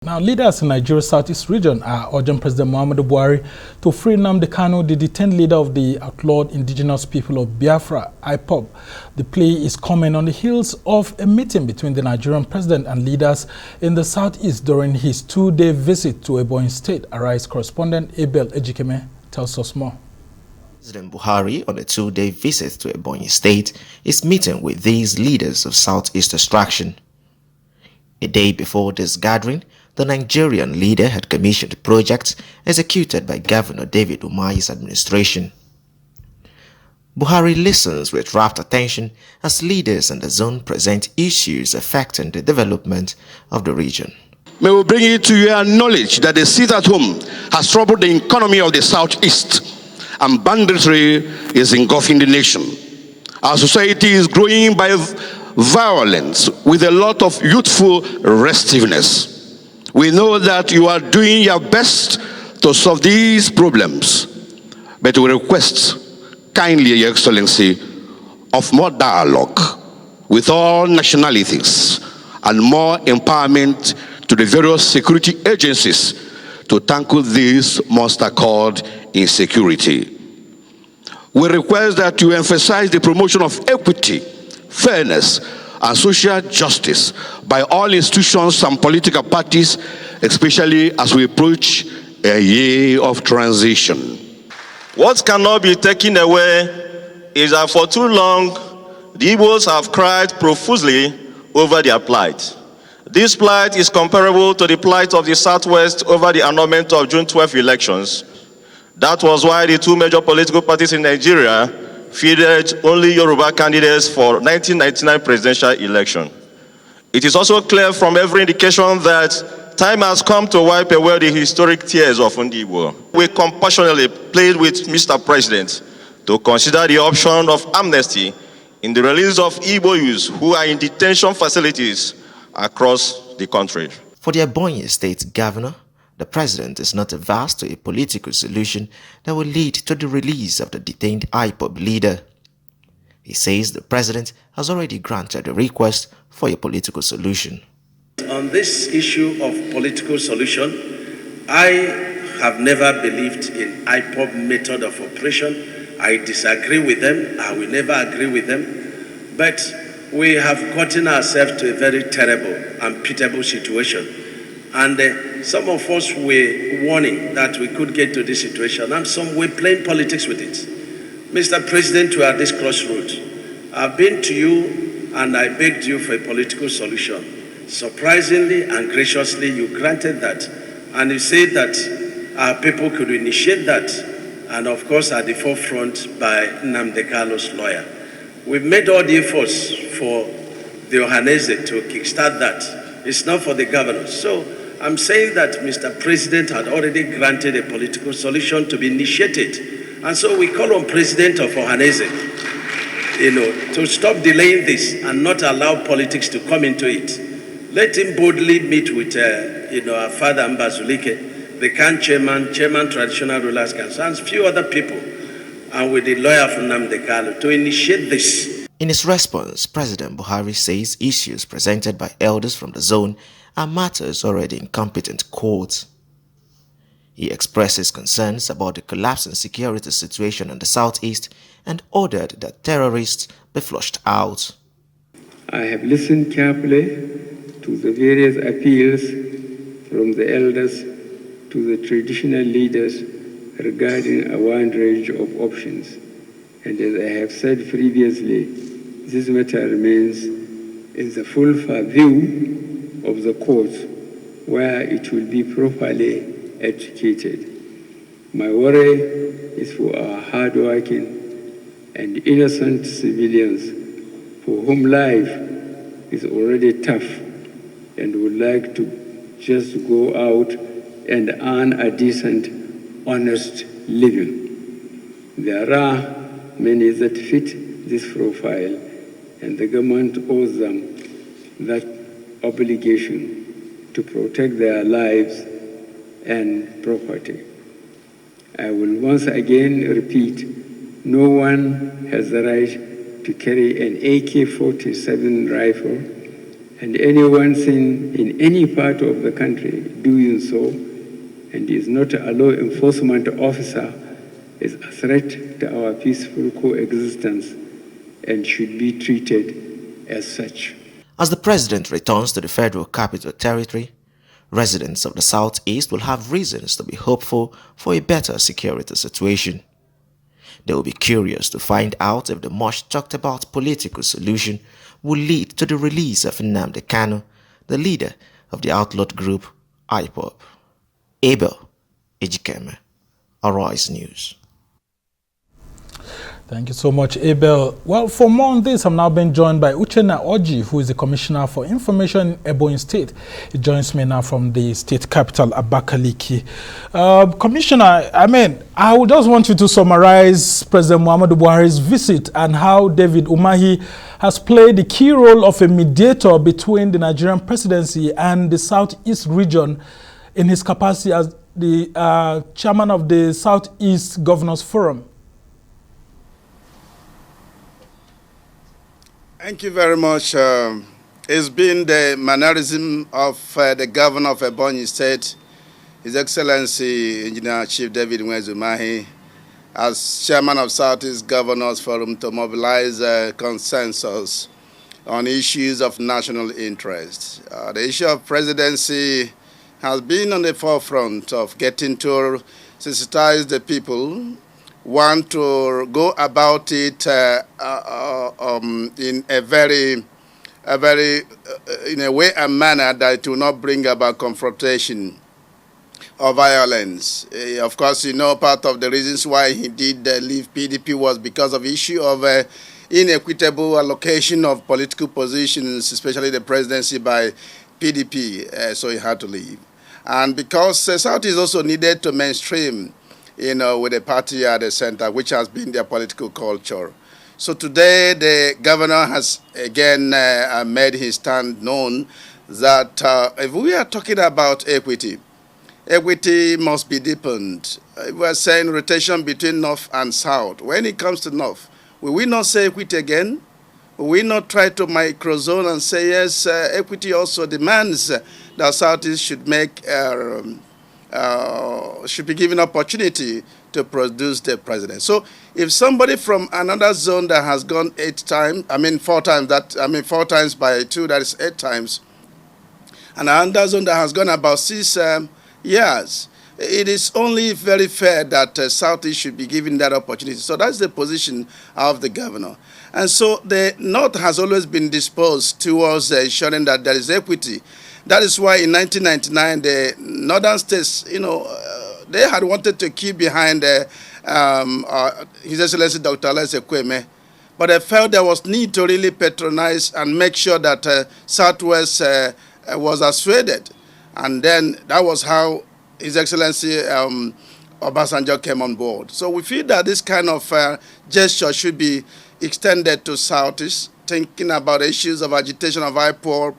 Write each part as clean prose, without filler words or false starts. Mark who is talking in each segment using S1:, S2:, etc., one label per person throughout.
S1: Now, leaders in Nigeria's Southeast region are urging President Muhammadu Buhari to free Nnamdi Kanu, the detained leader of the outlawed indigenous people of Biafra, IPOB. The plea is coming on the heels of a meeting between the Nigerian president and leaders in the Southeast during his two-day visit to Ebonyi State. Arise correspondent Abel Ejikeme tells us more.
S2: President Buhari, on a two-day visit to Ebonyi State, is meeting with these leaders of Southeast extraction. A day before this gathering, the Nigerian leader had commissioned projects executed by Governor David Umahi's administration. Buhari listens with rapt attention as leaders in the zone present issues affecting the development of the region.
S3: May we bring it to your knowledge that the seat at home has troubled the economy of the Southeast, and banditry is engulfing the nation. Our society is growing by violence with a lot of youthful restiveness. We know that you are doing your best to solve these problems, but we request kindly, Your Excellency, of more dialogue with all nationalities and more empowerment to the various security agencies to tackle this monster called insecurity. We request that you emphasize the promotion of equity, fairness, and social justice by all institutions and political parties, especially as we approach a year of transition.
S4: What cannot be taken away is that for too long, the Igbos have cried profusely over their plight. This plight is comparable to the plight of the Southwest over the annulment of June 12 elections. That was why the two major political parties in Nigeria fielded only Yoruba candidates for 1999 presidential election. It is also clear from every indication that time has come to wipe away the historic tears of Igbo. We compassionately plead with Mr. President to consider the option of amnesty in the release of Igbo youths who are in detention facilities across the country.
S2: For the Ebonyi State Governor, the president is not averse to a political solution that will lead to the release of the detained IPOB leader. He says the president has already granted a request for a political solution.
S5: On this issue of political solution, I have never believed in IPOB method of operation. I disagree with them. I will never agree with them. But we have gotten ourselves to a very terrible and pitiable situation. And some of us were warning that we could get to this situation, and some were playing politics with it. Mr. President, we are at this crossroads. I've been to you and I begged you for a political solution. Surprisingly and graciously, you granted that. And you said that our people could initiate that, and of course at the forefront by Nnamdi Kanu's lawyer. We've made all the efforts for the Ohanese to kickstart that. It's not for the governor. So I'm saying that Mr. President had already granted a political solution to be initiated. And so we call on President of Ohanese, to stop delaying this and not allow politics to come into it. Let him boldly meet with, our father Mbazulike, the Kan chairman Traditional Rulers Council, and a few other people, and with the lawyer from Nnamdi Kanu to initiate this.
S2: In his response, President Buhari says issues presented by elders from the zone are matters already in competent courts. He expresses concerns about the collapsing security situation in the Southeast and ordered that terrorists be flushed out.
S6: I have listened carefully to the various appeals from the elders to the traditional leaders regarding a wide range of options. And as I have said previously, this matter remains in the full view of the courts, where it will be properly educated. My worry is for our hardworking and innocent civilians for whom life is already tough and would like to just go out and earn a decent, honest living. There are many that fit this profile, and the government owes them that obligation to protect their lives and property. I will once again repeat, no one has the right to carry an AK-47 rifle and anyone seen in any part of the country doing so and is not a law enforcement officer is a threat to our peaceful coexistence and should be treated as such.
S2: As the president returns to the Federal Capital Territory, residents of the Southeast will have reasons to be hopeful for a better security situation. They will be curious to find out if the much talked about political solution will lead to the release of Nnamdi Kanu, the leader of the outlawed group IPOB. Uchenna Orji News.
S1: Thank you so much, Abel. Well, for more on this, I'm now being joined by Uchenna Orji, who is the Commissioner for Information in Ebonyi State. He joins me now from the state capital, Abakaliki. Commissioner, I would just want you to summarize President Muhammadu Buhari's visit and how David Umahi has played the key role of a mediator between the Nigerian presidency and the Southeast region in his capacity as the chairman of the Southeast Governors Forum.
S7: Thank you very much. It's been the mannerism of the governor of Ebonyi State, His Excellency Engineer Chief David Umahi, as chairman of Southeast Governors Forum, to mobilize consensus on issues of national interest. The issue of presidency has been on the forefront of getting to sensitize the people, want to go about it in a very in a way and manner that will not bring about confrontation or violence. Of course, you know, part of the reasons why he did leave PDP was because of issue of inequitable allocation of political positions, especially the presidency by PDP, so he had to leave. And because South is also needed to mainstream, you know, with a party at the center, which has been their political culture. So today, the governor has again made his stand known that if we are talking about equity, equity must be deepened. We are saying rotation between North and South. When it comes to North, will we not say equity again? Will we not try to microzone and say, yes, equity also demands that Southeast should make should be given opportunity to produce the president. So if somebody from another zone that has gone 4 times, 4 times by 2, that is 8 times, and another zone that has gone about 6 years, it is only very fair that Southeast should be given that opportunity. So that's the position of the governor. And so the North has always been disposed towards ensuring that there is equity. That is why in 1999, the northern states, you know, they had wanted to keep behind His Excellency Dr. Alese Kweme, but they felt there was need to really patronize and make sure that Southwest was assuaded. And then that was how His Excellency Obasanjo came on board. So we feel that this kind of gesture should be extended to Southeast, thinking about issues of agitation of IPOB.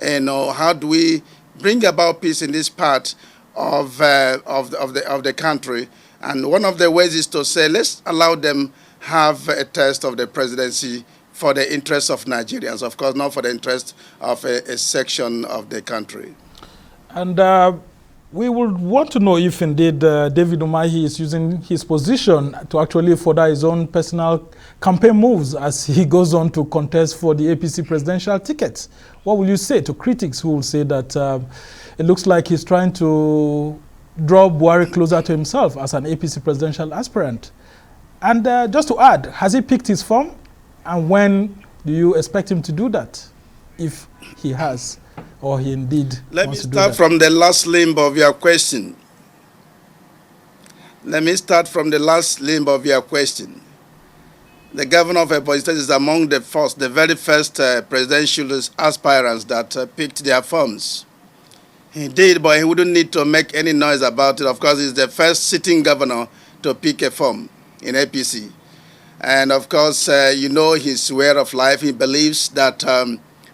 S7: You know, how do we bring about peace in this part of the country? And one of the ways is to say, let's allow them have a test of the presidency for the interests of Nigerians, of course, not for the interest of a section of the country.
S1: And we would want to know if indeed David Umahi is using his position to actually further his own personal campaign moves as he goes on to contest for the APC presidential ticket. What will you say to critics who will say that it looks like he's trying to draw Buhari closer to himself as an APC presidential aspirant? And just to add, has he picked his form? And when do you expect him to do that, if he has? Or he indeed
S7: Let me start from the last limb of your question. The governor of Ebonyi State is among the very first presidential aspirants that picked their forms. He did, but he wouldn't need to make any noise about it. Of course, he's the first sitting governor to pick a form in APC. And of course, you know his way of life. He believes that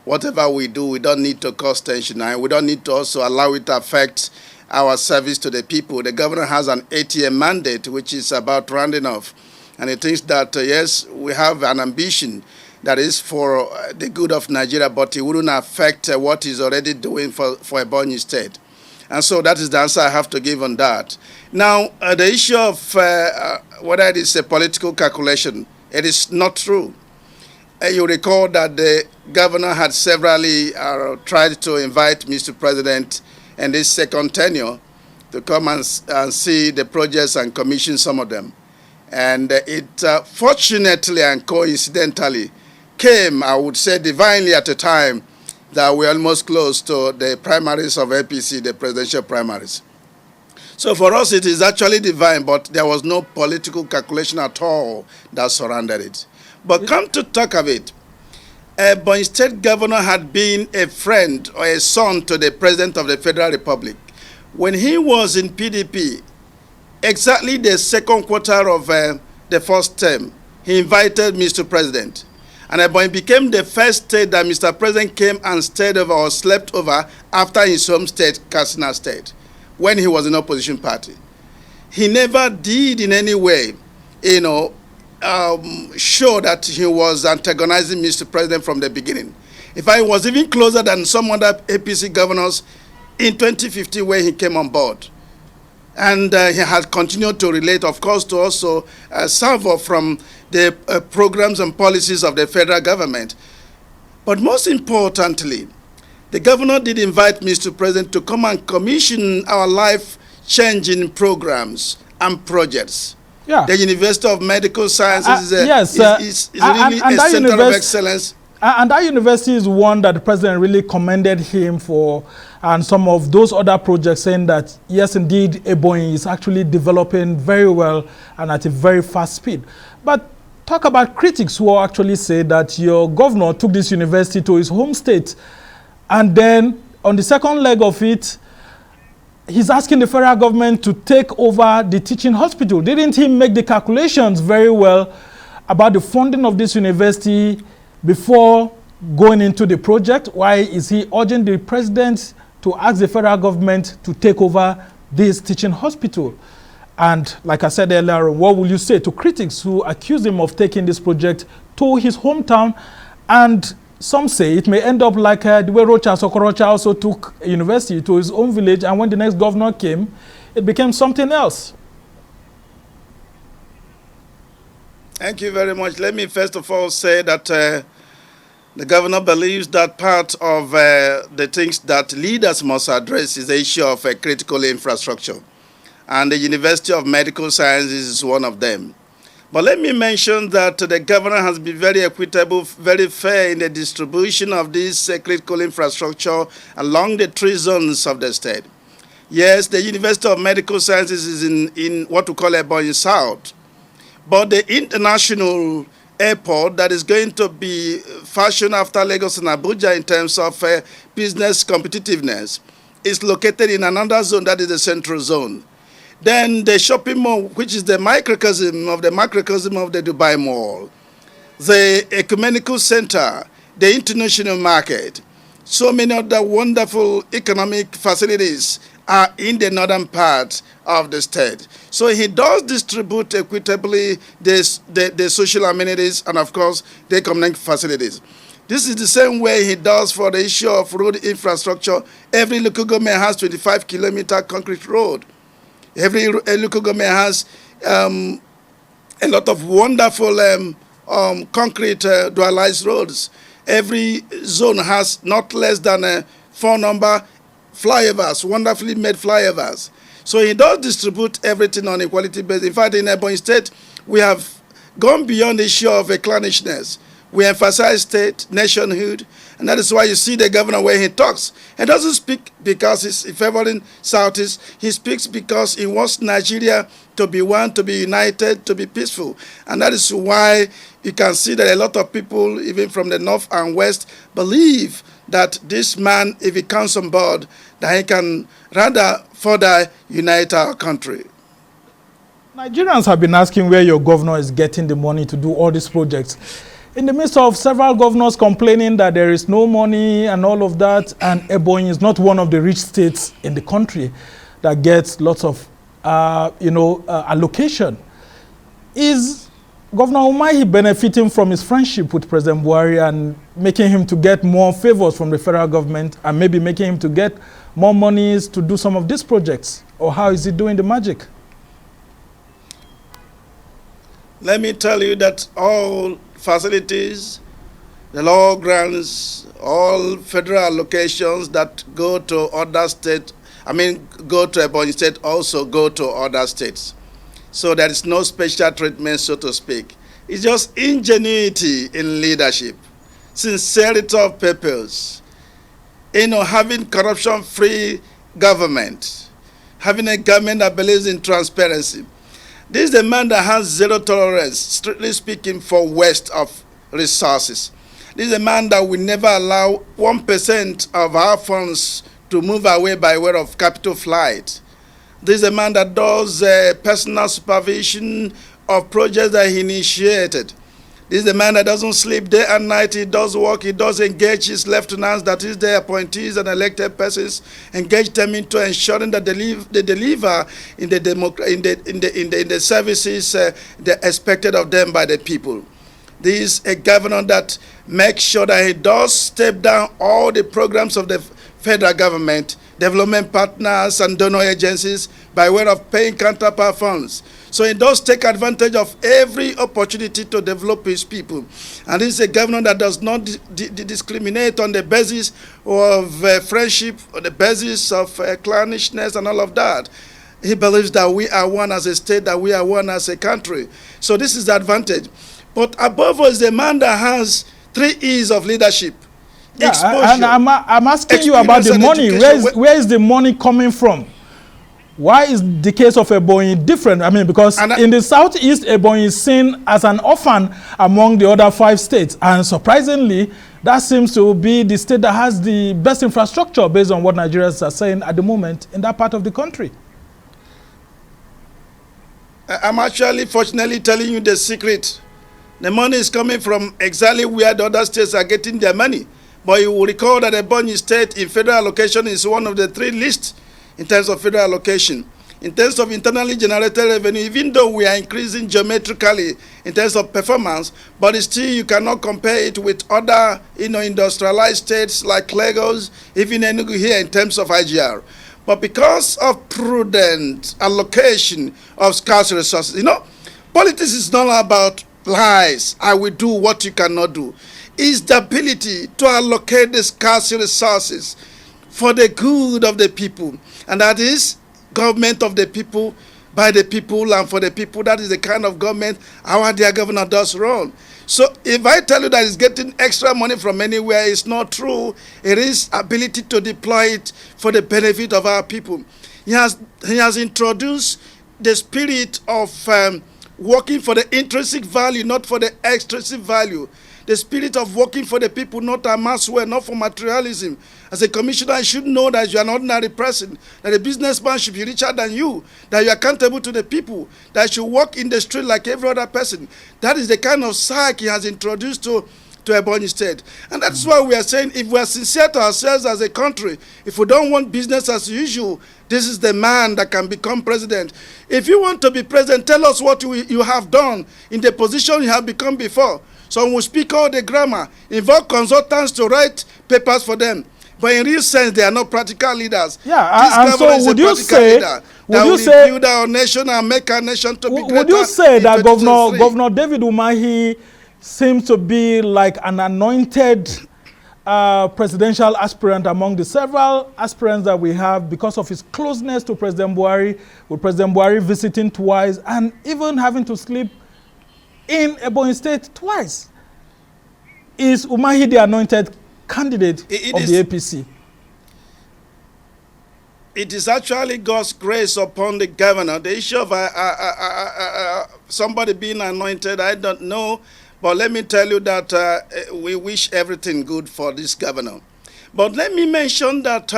S7: whatever we do, we don't need to cause tension, and we don't need to also allow it to affect our service to the people. The governor has an 8-year mandate, which is about rounding off. And he thinks that, yes, we have an ambition that is for the good of Nigeria, but it wouldn't affect what he's already doing for Ebonyi State. And so that is the answer I have to give on that. Now, the issue of whether it is a political calculation, it is not true. You recall that the governor had severally tried to invite Mr. President in this second tenure to come and see the projects and commission some of them. And it fortunately and coincidentally came, I would say divinely, at a time that we're almost close to the primaries of APC, the presidential primaries. So for us, it is actually divine, but there was no political calculation at all that surrounded it. But come to talk of it, Ebonyi State Governor had been a friend or a son to the President of the Federal Republic. When he was in PDP, exactly the second quarter of the first term, he invited Mr. President. And Ebonyi became the first state that Mr. President came and stayed over or slept over after his home state, Katsina State, when he was in opposition party. He never did in any way, show that he was antagonizing Mr. President from the beginning. In fact, he was even closer than some other APC governors in 2015 when he came on board. And he has continued to relate, of course, to also salvo from the programs and policies of the federal government. But most importantly, the governor did invite Mr. President to come and commission our life-changing programs and projects. Yeah. The University of Medical Sciences is really a center of excellence.
S1: And that university is one that the president really commended him for, and some of those other projects, saying that, yes, indeed, Ebonyi is actually developing very well and at a very fast speed. But talk about critics who actually say that your governor took this university to his home state, and then on the second leg of it, he's asking the federal government to take over the teaching hospital. Didn't he make the calculations very well about the funding of this university before going into the project? Why is he urging the president to ask the federal government to take over this teaching hospital? And like I said earlier, what will you say to critics who accuse him of taking this project to his hometown? And some say it may end up like the way Rocha Sokorocha also took a university to his own village, and when the next governor came, it became something else.
S7: Thank you very much. Let me first of all say that the governor believes that part of the things that leaders must address is the issue of critical infrastructure. And the University of Medical Sciences is one of them. But let me mention that the governor has been very equitable, very fair in the distribution of this critical infrastructure along the 3 zones of the state. Yes, the University of Medical Sciences is in what we call Ebonyi South. But the international airport that is going to be fashioned after Lagos and Abuja in terms of business competitiveness is located in another zone, that is the central zone. Then the shopping mall, which is the microcosm of the Dubai Mall, the ecumenical center, the international market, so many other wonderful economic facilities are in the northern part of the state. So he does distribute equitably the social amenities and, of course, the economic facilities. This is the same way he does for the issue of road infrastructure. Every local government has 25-kilometer concrete road. Every local government has a lot of wonderful concrete dualized roads. Every zone has not less than 4 number flyovers, wonderfully made flyovers. So he does distribute everything on equality basis. In fact, in Ebonyi State, we have gone beyond the issue of clannishness. We emphasize state, nationhood, and that is why you see the governor where he talks. He doesn't speak because he's favoring Southeast. He speaks because he wants Nigeria to be one, to be united, to be peaceful. And that is why you can see that a lot of people, even from the north and west, believe that this man, if he comes on board, that he can rather further unite our country.
S1: Nigerians have been asking where your governor is getting the money to do all these projects. In the midst of several governors complaining that there is no money and all of that, and Ebonyi is not one of the rich states in the country that gets lots of, allocation. Is Governor Umahi benefiting from his friendship with President Buhari and making him to get more favors from the federal government and maybe making him to get more monies to do some of these projects? Or how is he doing the magic?
S7: Let me tell you that all facilities, the law grants, all federal allocations that go to other states, go to Ebonyi State, also go to other states. So there is no special treatment, so to speak. It's just ingenuity in leadership, sincerity of purpose, having corruption-free government, having a government that believes in transparency. This is a man that has zero tolerance, strictly speaking, for waste of resources. This is a man that will never allow 1% of our funds to move away by way of capital flight. This is a man that does personal supervision of projects that he initiated. This is a man that doesn't sleep day and night. He does work. He does engage his lieutenants, that is the appointees and elected persons, engage them into ensuring that they deliver in the services expected of them by the people. This is a governor that makes sure that he does step down all the programs of the federal government, development partners and donor agencies by way of paying counterpart funds. So he does take advantage of every opportunity to develop his people. And this is a governor that does not discriminate on the basis of friendship, on the basis of clannishness and all of that. He believes that we are one as a state, that we are one as a country. So this is the advantage. But above all is a man that has 3 E's of leadership.
S1: Yeah, and I'm asking you about the money. Where is the money coming from? Why is the case of Ebonyi different? Because in the Southeast, Ebonyi is seen as an orphan among the other 5 states. And surprisingly, that seems to be the state that has the best infrastructure based on what Nigerians are saying at the moment in that part of the country.
S7: I'm actually, fortunately, telling you the secret. The money is coming from exactly where the other states are getting their money. But you will recall that Ebonyi State in federal allocation is one of the 3 least in terms of federal allocation. In terms of internally generated revenue, even though we are increasing geometrically in terms of performance, but still you cannot compare it with other industrialized states like Lagos, even Enugu here in terms of IGR. But because of prudent allocation of scarce resources, politics is not about lies. I will do what you cannot do. Is the ability to allocate the scarce resources for the good of the people. And that is government of the people, by the people, and for the people. That is the kind of government our dear governor does run. So if I tell you that he's getting extra money from anywhere, it's not true. It is ability to deploy it for the benefit of our people. He has introduced the spirit of working for the intrinsic value, not for the extrinsic value. The spirit of working for the people, not a mass way, not for materialism. As a commissioner, I should know that you are an ordinary person, that a businessman should be richer than you, that you are accountable to the people, that you should work in the street like every other person. That is the kind of psyche he has introduced to Ebonyi State. And that's why we are saying, if we are sincere to ourselves as a country, if we don't want business as usual, this is the man that can become president. If you want to be president, tell us what you have done in the position you have become before. Some will speak all the grammar, involve consultants to write papers for them. But in real sense, they are not practical leaders.
S1: Yeah, and so would you say,
S7: build our nation and make our nation to be greater?
S1: Would you say that Governor David Umahi seems to be like an anointed presidential aspirant among the several aspirants that we have because of his closeness to President Buhari, with President Buhari visiting twice and even having to sleep in Ebonyi State twice? Is Umahi the anointed candidate of the APC?
S7: It is actually God's grace upon the governor. The issue of somebody being anointed, I don't know. But let me tell you that we wish everything good for this governor. But let me mention that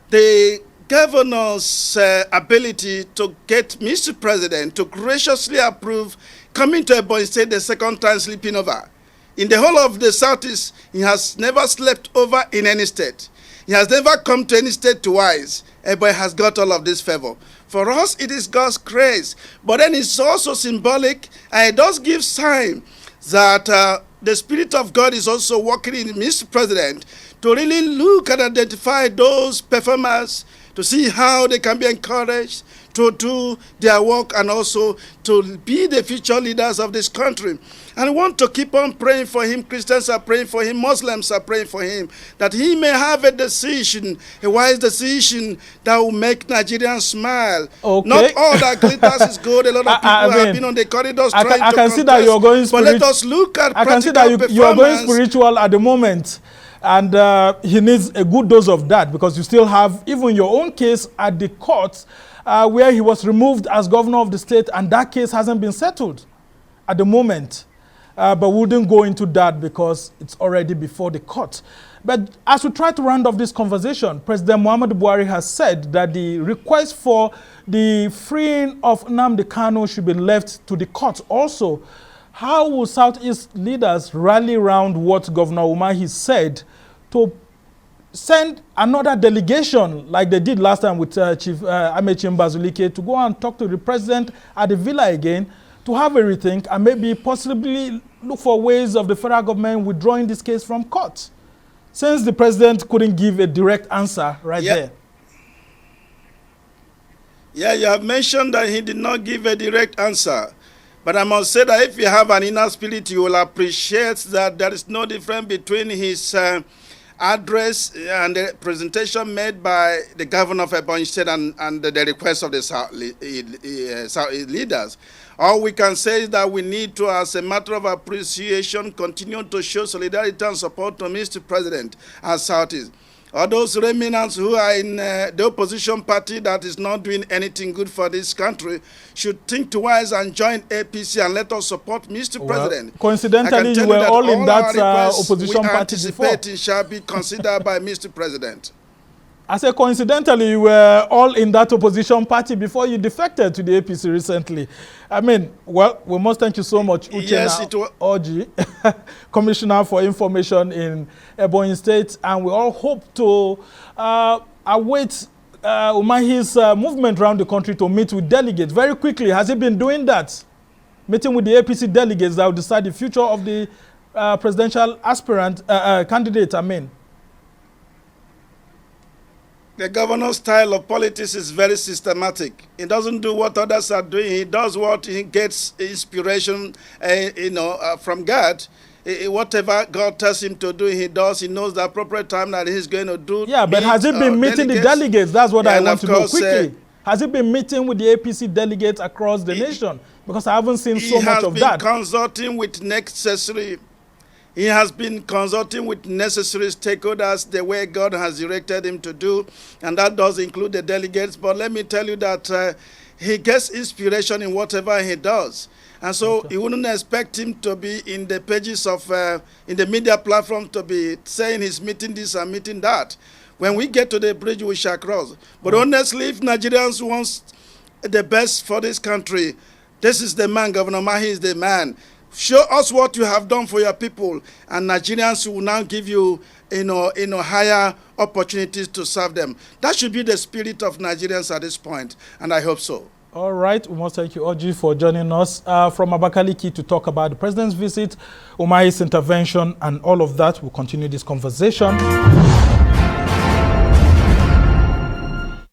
S7: the governor's ability to get Mr. President to graciously approve coming to Ebonyi State the second time sleeping over. In the whole of the Southeast, he has never slept over in any state. He has never come to any state twice, but he has got all of this favor. For us, it is God's grace. But then it's also symbolic, and it does give sign that the Spirit of God is also working in Mr. President to really look and identify those performers, to see how they can be encouraged to do their work and also to be the future leaders of this country. And I want to keep on praying for him. Christians are praying for him. Muslims are praying for him, that he may have a decision, a wise decision that will make Nigerians smile.
S1: Okay.
S7: Not all that glitters is good. A lot of people have been on the corridors trying to contest.
S1: I can see that you're going spiritual.
S7: But let us look at
S1: I can see that you are going spiritual at the moment. And he needs a good dose of that, because you still have even your own case at the courts where he was removed as governor of the state, and that case hasn't been settled at the moment. But we wouldn't go into that because it's already before the court. But as we try to round off this conversation, President Muhammadu Buhari has said that the request for the freeing of Nnamdi Kanu should be left to the court also. How will Southeast leaders rally around what Governor Umahi said to send another delegation like they did last time with Chief Amechi Mbazulike to go and talk to the president at the villa again to have a rethink and maybe possibly look for ways of the federal government withdrawing this case from court, since the president couldn't give a direct answer there?
S7: Yeah, you have mentioned that he did not give a direct answer. But I must say that if you have an inner spirit, you will appreciate that there is no difference between his address and the presentation made by the governor of Ebonyi State and the request of the South leaders. All we can say is that we need to, as a matter of appreciation, continue to show solidarity and support to Mr. President as Southeast. All those remnants who are in the opposition party that is not doing anything good for this country should think twice and join APC and let us support Mr. President.
S1: Coincidentally, you were all in that opposition party before.
S7: Anticipating shall be considered by Mr. President.
S1: I say coincidentally, you were all in that opposition party before you defected to the APC recently. I mean, well, we must thank you so much, Uchenna Orji, Commissioner for Information in Ebonyi State, and we all hope to await Umahi's movement around the country to meet with delegates. Very quickly, has he been doing that? Meeting with the APC delegates that will decide the future of the presidential aspirant, candidate, I mean.
S7: The governor's style of politics is very systematic. He doesn't do what others are doing. He does what he gets inspiration, from God. Whatever God tells him to do, he does. He knows the appropriate time that he's going to do.
S1: Yeah, but has he been meeting the delegates? That's what I want to know quickly. Has he been meeting with the APC delegates across the nation? Because I haven't seen so much of that.
S7: He has been consulting with necessary. He has been consulting with necessary stakeholders the way God has directed him to do, and that does include the delegates. But let me tell you that he gets inspiration in whatever he does. And so you wouldn't expect him to be in the pages of, in the media platform to be saying he's meeting this and meeting that. When we get to the bridge, we shall cross. But honestly, if Nigerians want the best for this country, this is the man. Governor Umahi is the man. Show us what you have done for your people, and Nigerians will now give you, higher opportunities to serve them. That should be the spirit of Nigerians at this point, and I hope so.
S1: All right, we must thank you, Orji, for joining us from Abakaliki to talk about the president's visit, Umahi's intervention, and all of that. We'll continue this conversation.